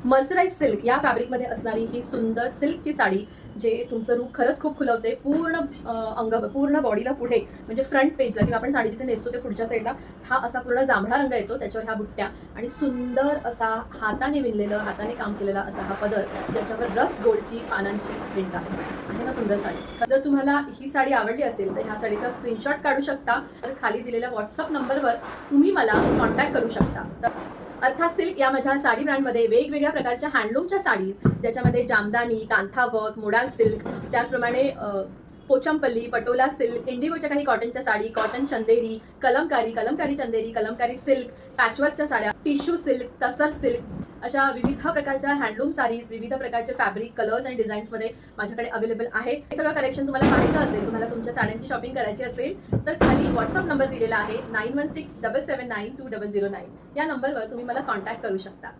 Mercerise silk या फॅब्रिकमध्ये असणारी ही सुंदर सिल्कची साडी जे तुमचं रूप खरंच खूप खुलवते. पूर्ण पूर्ण बॉडीला पुढे म्हणजे फ्रंट पेजला किंवा आपण साडी जिथे नेसतो ते पुढच्या साईडला हा असा पूर्ण जांभळा रंग येतो. त्याच्यावर ह्या बुट्ट्या आणि सुंदर असा हाताने विणलेलं, हाताने काम केलेला असा हा पदर, ज्याच्यावर रस गोल्डची पानांची प्रिंट आहे ना सुंदर साडी. जर तुम्हाला ही साडी आवडली असेल तर ह्या साडीचा स्क्रीनशॉट काढू शकता. तर खाली दिलेल्या व्हॉट्सअप नंबरवर तुम्ही मला कॉन्टॅक्ट करू शकता. अर्थात सिल्क या माझ्या साडी ब्रँडमध्ये वेगवेगळ्या प्रकारच्या हँडलूमच्या साडी, ज्याच्यामध्ये jamdani, kantha work, modal silk, त्याचप्रमाणे पोचमपल्ली, पटोला सिल्क, इंडिगोच्या काही कॉटनच्या साडी, कॉटन चंदेरी, कलमकारी चंदेरी, कलमकारी सिल्क, पॅचवर्कच्या साड्या, टिश्यू सिल्क, तसर सिल्क, अशा विविध प्रकारच्या हँडलूम साडीज, विविध प्रकारचे फॅब्रिक, कलर्स आणि डिझाईन्समध्ये माझ्याकडे अवेलेबल आहे. हे सगळं कलेक्शन तुम्हाला पाहायचं असेल, तुम्हाला तुमच्या साड्यांची शॉपिंग करायची असेल तर खाली व्हॉट्सअप नंबर दिलेला आहे 9167792009. या नंबरवर तुम्ही मला कॉन्टॅक्ट करू शकता.